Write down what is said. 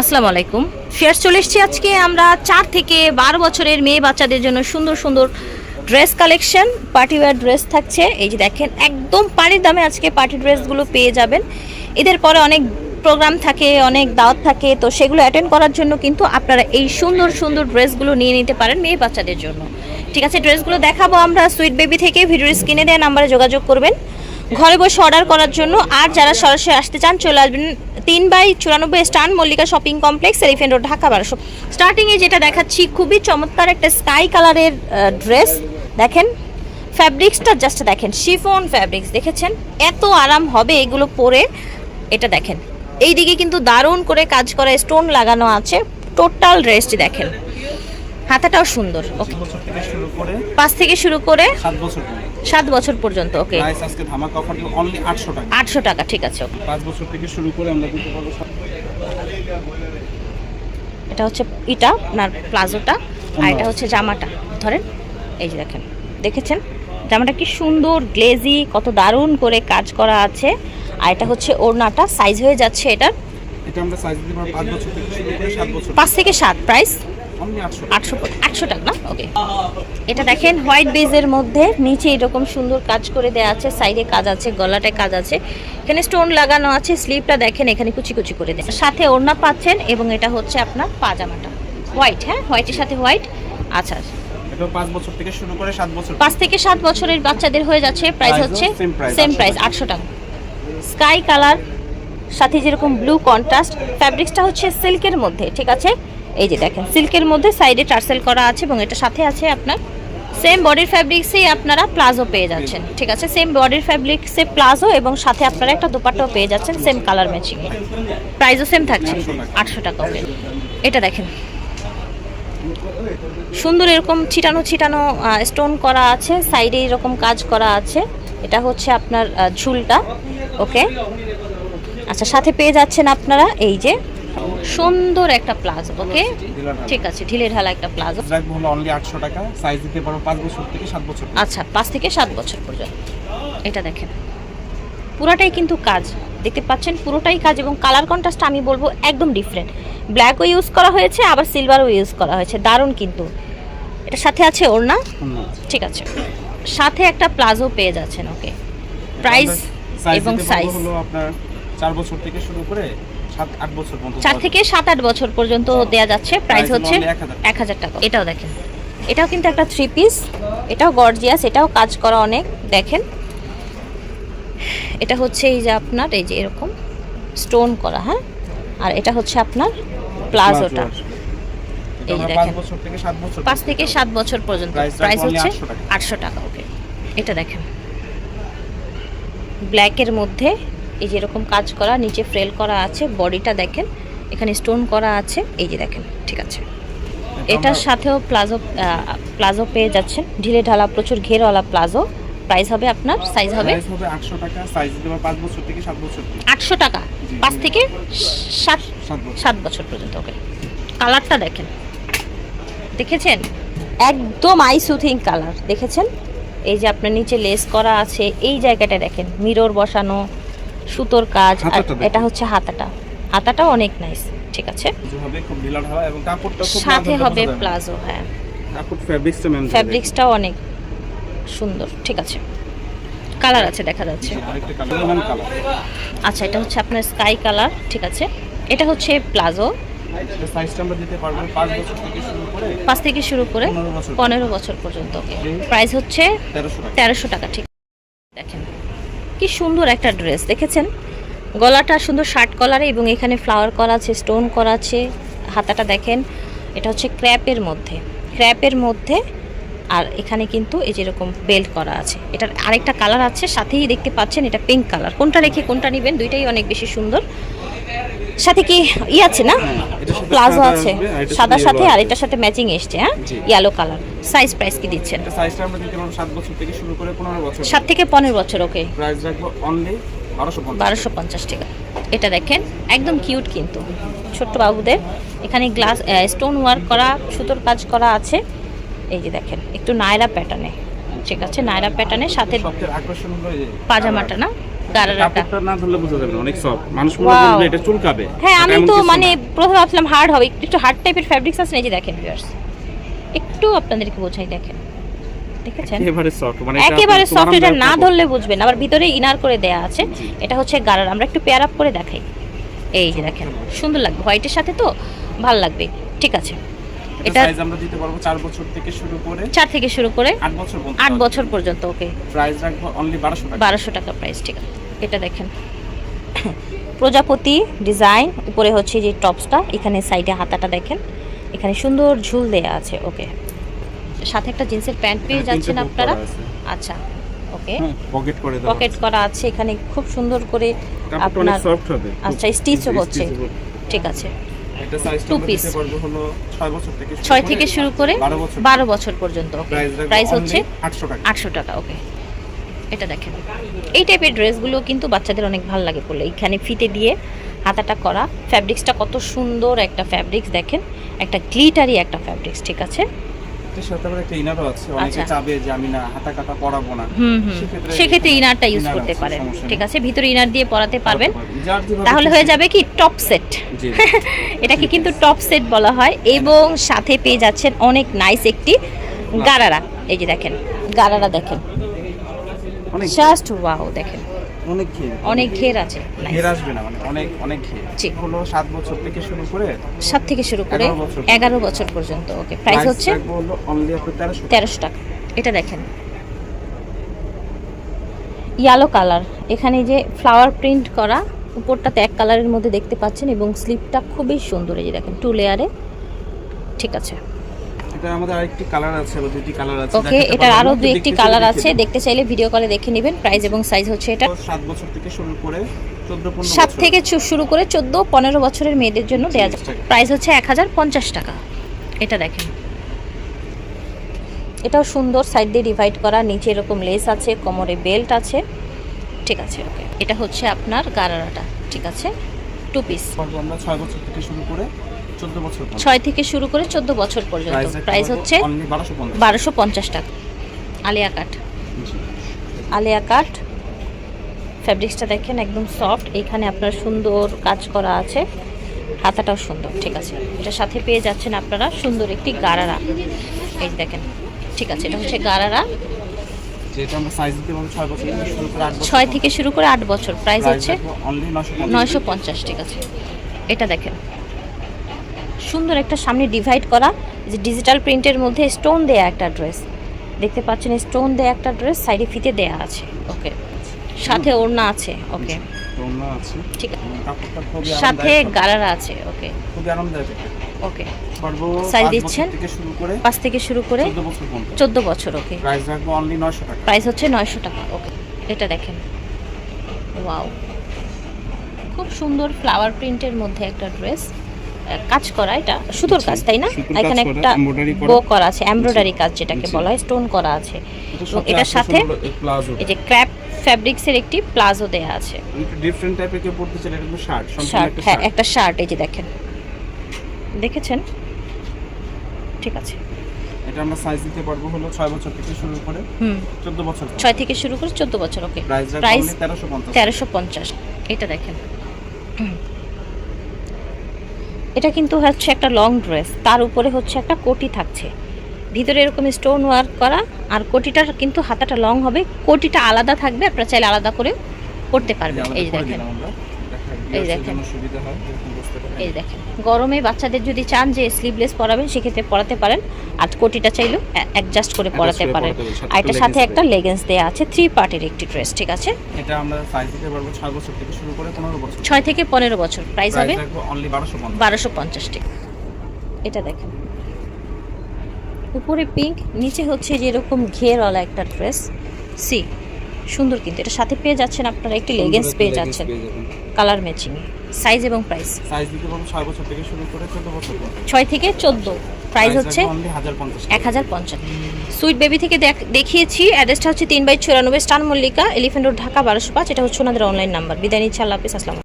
আসসালামু আলাইকুম। ফেয়ার চলে এসেছি আজকে আমরা 4 থেকে 12 বছরের মেয়ে বাচ্চাদের জন্য সুন্দর সুন্দর dress collection, party wear dress থাকছে। এই যে দেখেন, একদম পানির দামে আজকে পার্টি ড্রেসগুলো পেয়ে যাবেন। এদের পরে অনেক প্রোগ্রাম থাকে, অনেক দাওয়াত থাকে, তো সেগুলো অ্যাটেন্ড করার জন্য কিন্তু আপনারা এই সুন্দর সুন্দর ড্রেসগুলো নিয়ে নিতে পারেন মেয়ে বাচ্চাদের জন্য। ঠিক আছে, ড্রেসগুলো দেখাবো আমরা সুইট বেবি থেকে। ভিডিওর স্ক্রিনে দেওয়া নাম্বারে যোগাযোগ করবেন ঘরে বসে অর্ডার করার জন্য। আর যারা সরাসরি আসতে চান চলে আসবেন 3/94 স্টান Mallika shopping complex, Elephant Road, Dhaka 1200। স্টার্টিংয়ে যেটা দেখাচ্ছি খুবই চমৎকার একটা স্কাই কালারের ড্রেস। দেখেন ফ্যাব্রিক্সটা, জাস্ট দেখেন শিফন ফ্যাব্রিক্স, দেখেছেন এত আরাম হবে এগুলো পরে। এটা দেখেন এইদিকে কিন্তু দারুণ করে কাজ করা স্টোন লাগানো আছে। টোটাল ড্রেসটি দেখেন, হাতাটাও সুন্দর। ওকে, 5 থেকে শুরু করে 7 বছর পর্যন্ত। ওকে, প্রাইস আজকে ধামাকা অফার অনলি 800 টাকা। 800 টাকা, ঠিক আছে। 5 বছর থেকে শুরু করে আমরা দিতে পারবো। এটা হচ্ছে এটা আপনার প্লাজোটা, আর এটা হচ্ছে জামাটা। ধরেন এই যে দেখেন, দেখেছেন জামাটা কি সুন্দর গ্লেজি, কত দারুণ করে কাজ করা আছে। আর এটা হচ্ছে ওড়নাটা, সাইজ হয়ে যাচ্ছে এটার। এটা আমরা সাইজ দিতে পারবো 5 বছর থেকে শুরু করে 7 বছর। 5 থেকে 7, প্রাইস অনলি 800 টাকা না? ওকে, এটা দেখেন হোয়াইট বেজের মধ্যে, নিচে এরকম সুন্দর কাজ করে দেওয়া আছে, সাইডে কাজ আছে, গলাটায় কাজ আছে, এখানে স্টোন লাগানো আছে। স্লিভটা দেখেন এখানে কুচি কুচি করে দেয়, সাথে ওড়না পাচ্ছেন। এবং এটা হচ্ছে আপনার পাজামাটা হোয়াইট, হ্যাঁ হোয়াইটের সাথে হোয়াইট। আচ্ছা, এটা 5 বছর থেকে শুরু করে 7 বছর। 5 থেকে 7 বছরের বাচ্চাদের হয়ে যাচ্ছে। প্রাইস হচ্ছে সেম প্রাইস 800 টাকা। স্কাই কালার সাথে যেরকম ব্লু কন্ট্রাস্ট, ফ্যাব্রিক্সটা হচ্ছে সিল্কের মধ্যে। ঠিক আছে, এই যে দেখেন সিল্কের মধ্যে সাইডে টার্সেল করা আছে, এবং এটা সাথে আছে আপনার সেম বডির ফ্যাব্রিক্সেই আপনারা প্লাজো পেয়ে যাচ্ছেন। ঠিক আছে, সেম বডির ফ্যাব্রিক্সে প্লাজো, এবং সাথে আপনারা একটা দোপাট্টাও পেয়ে যাচ্ছেন সেম কালার ম্যাচিং। প্রাইসও সেম থাকছে 800 টাকা। ওকে, এটা দেখেন সুন্দর এরকম ছিটানো ছিটানো স্টোন করা আছে, সাইডে এরকম কাজ করা আছে। এটা হচ্ছে আপনার ঝুলটা। ওকে, আচ্ছা, সাথে পেয়ে যাচ্ছেন আপনারা এই যে সুন্দর একটা প্লাজো। ওকে, ঠিক আছে, ঢিলে ঢালা একটা প্লাজো। প্রাইস হলো অনলি 800 টাকা। সাইজ দিতে পারবো 5 বছর থেকে 7 বছর। আচ্ছা, 5 থেকে 7 বছর পর্যন্ত। এটা দেখেন পুরোটাই কিন্তু কাজ, দেখতে পাচ্ছেন পুরোটাই কাজ, এবং কালার কন্ট্রাস্টটা আমি বলবো একদম ডিফারেন্ট। ব্ল্যাকও ইউজ করা হয়েছে, আবার সিলভারও ইউজ করা হয়েছে, দারুণ কিন্তু। এটার সাথে আছে ওড়না, ঠিক আছে, সাথে একটা প্লাজো পেয়ে যাচ্ছেন। ওকে, প্রাইস এবং সাইজ হলো আপনার 4 বছর থেকে শুরু করে 7-8 বছর পর্যন্ত। 4 থেকে 7-8 বছর পর্যন্ত দেয়া যাচ্ছে। প্রাইস হচ্ছে 1000 টাকা। এটাও দেখেন, এটাও কিন্তু একটা 3 পিস, এটাও গর্জিয়াস, এটাও কাজ করা অনেক। দেখেন এটা হচ্ছে এই যে আপনার এই যে এরকম স্টোন করা, হ্যাঁ, আর এটা হচ্ছে আপনার প্লাজোটা। এই যে দেখেন 5 থেকে 7 বছর পর্যন্ত। প্রাইস হচ্ছে 800 টাকা। ওকে, এটা দেখেন ব্ল্যাকের মধ্যে এই যে এরকম কাজ করা, নিচে ফ্রেল করা আছে, বডিটা দেখেন এখানে স্টোন করা আছে। এই যে দেখেন, ঠিক আছে, এটার সাথেও প্লাজো পেয়ে যাচ্ছেন, ঢিলে ঢালা প্রচুর ঘেরওয়ালা প্লাজো। প্রাইস হবে আপনার, সাইজ হবে 800 টাকা। সাইজ দেব 5 বছর থেকে 7 বছর। 800 টাকা, 5 থেকে 7 বছর পর্যন্ত। ওকে, কালারটা দেখেন, দেখেছেন একদম আই সুথিং কালার, দেখেছেন এই যে আপনার নিচে লেস করা আছে, এই জায়গাটা দেখেন মিরর বসানো, সুতোর কাজ। আর এটা হচ্ছে হাতাটা, হাতাটাও অনেক নাইস। ঠিক আছে, খুব ঢিলা ঢালা, এবং কাপড়টা খুব সাথে হবে প্লাজো। হ্যাঁ, কাপড় ফ্যাব্রিক্সটাও অনেক সুন্দর। ঠিক আছে, কালার আছে দেখা যাচ্ছে। আচ্ছা, এটা হচ্ছে আপনার স্কাই কালার। ঠিক আছে, এটা হচ্ছে প্লাজো। সাইজটা আমরা দিতে পারবো 5 বছর থেকে শুরু করে 5 থেকে শুরু করে 15 বছর পর্যন্ত। ওকে, প্রাইস হচ্ছে 1300 টাকা। ঠিক, দেখেন কি সুন্দর একটা ড্রেস, দেখেছেন গলাটা সুন্দর শার্ট কলারে, এবং এখানে ফ্লাওয়ার করা আছে, স্টোন করা আছে। হাতাটা দেখেন, এটা হচ্ছে ক্র্যাপের মধ্যে, আর এখানে কিন্তু এই যেরকম বেল্ট করা আছে। এটার আরেকটা কালার আছে সাথেই, দেখতে পাচ্ছেন এটা পিঙ্ক কালার। কোনটা রেখে কোনটা নেবেন, দুইটাই অনেক বেশি সুন্দর। সাথে কি আছে না, প্লাজো আছে সাদার সাথে, আর এটার সাথে ম্যাচিং এসছে, হ্যাঁ, ইয়েলো কালার। সাইজ প্রাইস কি দিচ্ছেন? সাইজটা আমরা দিতে পারবো 7 বছর থেকে শুরু করে 15 বছর। 7 থেকে 15 বছর। ওকে, প্রাইস রাখবো অনলি 1250 টাকা। এটা দেখেন একদম কিউট কিন্তু, ছোট্ট বাবুদের। এখানে গ্লাস স্টোন ওয়ার্ক করা, সুতোর কাজ করা আছে। এই যে দেখেন একটু নায়রা প্যাটার্নে। ঠিক আছে, নায়রা প্যাটার্নের সাথে পাজামাটা না, গারারাটা। কাপড়টা না ধরলে বোঝা যাবে না, অনেক সফট। মানুষ মনে Wow. করবে এটা চুলকাবে। হ্যাঁ, আমি এমন তো কিছু মানে না। প্রথমে ভাবছিলাম হার্ড হবে, একটু হার্ড টাইপের ফ্যাব্রিক্স আছে না, এই যে দেখেন ভিউয়ার্স, একটু আপনাদেরকে বোঝাই, দেখেন, দেখেছেন একেবারে সফট, মানে এটা একেবারে আপনার সফট, এটা আরামদায়ক না কাপড়। ধরলে বুঝবেন। আবার ভিতরে ইনার করে দেয়া আছে, জি। এটা হচ্ছে গারারা। আমরা একটু পেয়ার আপ করে দেখাই, এই যে দেখেন, সুন্দর লাগবে হোয়াইটের সাথে, তো ভালো লাগবে। ঠিক আছে, এটা এটা সাইজ আমরা দিতে পারবো 4 বছর থেকে শুরু করে 4 থেকে শুরু করে 8 বছর পর্যন্ত। 8 বছর পর্যন্ত। ওকে, প্রাইস রাখবো অনলি 1200 টাকা। 1200 টাকা প্রাইস। ঠিক আছে, এটা দেখেন প্রজাপতি ডিজাইন, উপরে হচ্ছে যে টপসটা, এখানে সাইডে হাতাটা দেখেন, এখানে সুন্দর ঝুল দেয়া আছে। ওকে, সাথে একটা জিন্সের প্যান্ট পেয়ে এখানে যাচ্ছেন 3টে বুক আপনারা। করা আছে। আচ্ছা, ওকে, পকেট করে দেওয়া পকেট আছে। করা আছে, এখানে খুব সুন্দর করে কাপড়টা অনেক আপনার, সফট হবে। আচ্ছা, স্টিচও হচ্ছে। Stitchable। ঠিক আছে, এটা সাইজটা Two আমরা piece। দিতে পারবো হলো 6 বছর থেকে 6 থেকে শুরু করে 12 বছর। 12 বছর পর্যন্ত। ওকে, প্রাইস হচ্ছে 800 টাকা। 800 টাকা। ওকে, এটা দেখেন, এই টাইপের ড্রেসগুলো কিন্তু বাচ্চাদের অনেক ভালো লাগে পরলে। এখানে ফিতে দিয়ে হাতাটা করা, ফ্যাব্রিক্সটা কত সুন্দর একটা ফ্যাব্রিক্স দেখেন, একটা গ্লিটারি একটা ফ্যাব্রিক্স। ঠিক আছে, এর সাথে আবার একটা ইনারও আছে। অনেকে আচ্ছা। চাবে যে আমি না হাতা কাটা পরাবো না, সেক্ষেত্রে ইনারটা ইউজ ইনার করতে আছে, পারেন। সমস্যা ঠিক নেই। আছে, ভিতরে ইনার দিয়ে পরাতে পারবেন, যার যেভাবে তাহলে খুশি। হয়ে যাবে কি টপ সেট। জি। এটাকে কিন্তু টপ সেট বলা হয়। এবং সাথে পেয়ে যাচ্ছেন অনেক নাইস একটি গারারা, এই যে দেখেন গারারা, দেখেন অনেক জাস্ট ওয়াও, দেখেন অনেক ঘের। অনেক ঘের আছে, nice। ঘের আসবে না, মানে অনেক অনেক ঘের। জি। হলো 7 বছর থেকে শুরু করে 7 থেকে শুরু করে 11 বছর। 11 বছর পর্যন্ত। ওকে, প্রাইস হচ্ছে রাখবো হলো অনলি আপনার 1300 টাকা। 1300 টাকা। এটা দেখেন ইয়েলো কালার, এখানে যে ফ্লাওয়ার প্রিন্ট করা, উপরটাতে এক কালারের মধ্যে দেখতে পাচ্ছেন, এবং স্লিপটা খুবই সুন্দর, এই যে দেখেন 2 লেয়ারে। ঠিক আছে, এটা আমাদের আরেকটি কালার আছে, বা দুইটি কালার আছে। ওকে, দেখাতে এটার পারবো আরো না, দুই দেখতে একটি চাইলে কালার দেখে আছে, দিন। দেখতে চাইলে ভিডিও কলে দেখে নেবেন। প্রাইস এবং সাইজ হচ্ছে এটা 7 বছর থেকে শুরু করে 14-15 7 বছর। থেকে শুরু করে 14-15 বছরের মেয়েদের জন্য দেওয়া যায়। প্রাইস হচ্ছে 1050 টাকা। এটা দেখেন, এটাও সুন্দর, সাইড দিয়ে ডিভাইড করা, নিচে এরকম লেস আছে, কোমরে বেল্ট আছে। ঠিক আছে, ওকে, এটা হচ্ছে আপনার গারারাটা। ঠিক আছে, 2 পিস, পারবো আমরা 6 বছর থেকে শুরু করে 14 বছর পর্যন্ত। 6 থেকে শুরু করে 14 বছর পর্যন্ত। প্রাইস হচ্ছে অনলি 1250। 1250 টাকা। আলিয়া কাট, জি। আলিয়া কাট ফ্যাব্রিক্সটা দেখেন, একদম সফট, এখানে আপনার সুন্দর কাজ করা আছে, হাতাটাও সুন্দর। ঠিক আছে, এটার সাথে পেয়ে যাচ্ছেন আপনারা সুন্দর একটি গারারা, এই যে দেখেন। ঠিক আছে, এটা হচ্ছে গারারা, যেটা আমরা সাইজ দিতে পারবো 6 বছর থেকে শুরু করে 8 বছর। 6 থেকে শুরু করে 8 বছর। প্রাইস হচ্ছে অনলি 950। 950। ঠিক আছে, এটা দেখেন সুন্দর একটা সামনে ডিভাইড করা, যে ডিজিটাল প্রিন্টের মধ্যে স্টোন দেয়া একটা ড্রেস দেখতে পাচ্ছেন, স্টোন দেয়া একটা ড্রেস, সাইডে ফিতে দেয়া আছে। ওকে, সাথে ওড়না আছে। ওকে, তোমরা আছে। ঠিক আছে, কাপড়টা খুবই সাথে আরামদায়ক, গারারা আছে। ওকে, খুবই আরামদায়ক। ওকে, পারবো সাইজ 5 দিচ্ছেন? বছর থেকে শুরু করে 5 থেকে শুরু করে 14 বছর পর্যন্ত। 14 বছর। ওকে, প্রাইস রাখবো অনলি 900 টাকা। প্রাইস হচ্ছে 900 টাকা। ওকে, এটা দেখেন, ওয়াও, খুব সুন্দর ফ্লাওয়ার প্রিন্টের মধ্যে একটা ড্রেস, কাজ করা, এটা সুতোর কাজ, তাই না? সুতোর কাজ এখানে করা, একটা embroidery করা। বো করা আছে, এমব্রয়ডারি কাজ যেটাকে জি। বলা হয়, স্টোন করা আছে। এবং সাথে এটার আছে সাথে হলো এই প্লাজো। এই যে ক্র্যাপ ফ্যাব্রিক্সের একটি প্লাজো দেয়া আছে, একটু ডিফারেন্ট টাইপের কেউ পড়তে চাইলে এটা কিন্তু শার্ট, সম্পূর্ণ শার্ট। একটা হ্যাঁ, শার্ট। একটা শার্ট, এই যে দেখেন, দেখেছেন? ঠিক আছে, এটা আমরা সাইজ দিতে পারবো হলো 6 বছর থেকে শুরু করে 14 বছর। 6 থেকে শুরু করে 14 বছর। ওকে, প্রাইস প্রাইস 1350। 1350। এটা দেখেন, এটা কিন্তু হচ্ছে একটা লং ড্রেস, তার উপরে হচ্ছে একটা কোটি থাকছে, ভিতরে এরকম স্টোন ওয়ার্ক করা, আর কোটিটার কিন্তু হাতাটা লং হবে, কোটিটা আলাদা থাকবে, আপনারা চাইলে আলাদা করে পরতে পারবেন। এই যে দেখেন, এই দেখেন। সুবিধা হয় এরকম বুঝতে পারেন। এই দেখেন, গরমে বাচ্চাদের যদি চান যে স্লিভলেস পরাবেন, সেক্ষেত্রে পরাতে পারেন, আর কোটিটা চাইলেও অ্যাডজাস্ট করে পরাতে পারেন। আর এটার সাথে একটা লেগিংস দেওয়া আছে, 3 পার্টের একটি ড্রেস। ঠিক আছে, এটা আমরা সাইজ দিতে পারবো 6 বছর থেকে শুরু করে 15 বছর। 6 থেকে 15 বছর। প্রাইস হবে অনলি 1250। 1250 টাকা। এটা দেখেন, উপরে পিঙ্ক, নিচে হচ্ছে যে এরকম ঘেরওয়ালা একটা ড্রেস, সি সুন্দর, কিন্তু এটার সাথে পেয়ে যাচ্ছেন আপনারা একটি লেগিংস পেয়ে যাচ্ছেন, কালার ম্যাচিং। সাইজ এবং প্রাইস সাইজ দিতে পারবো 6 বছর থেকে শুরু করে 14 বছর পর্যন্ত। 6 থেকে 14। প্রাইস হচ্ছে অনলি 1050। 1050। সুইট বেবি থেকে দেখিয়েছি। অ্যাড্রেসটা হচ্ছে 3/94 স্টান মল্লিকা, এলিফ্যান্ট রোড, ঢাকা 1205। এটা হচ্ছে ওনাদের অনলাইন নাম্বার। বিদায় নিচ্ছি, আল্লাহ হাফিজ, আসসালামু আলাইকুম।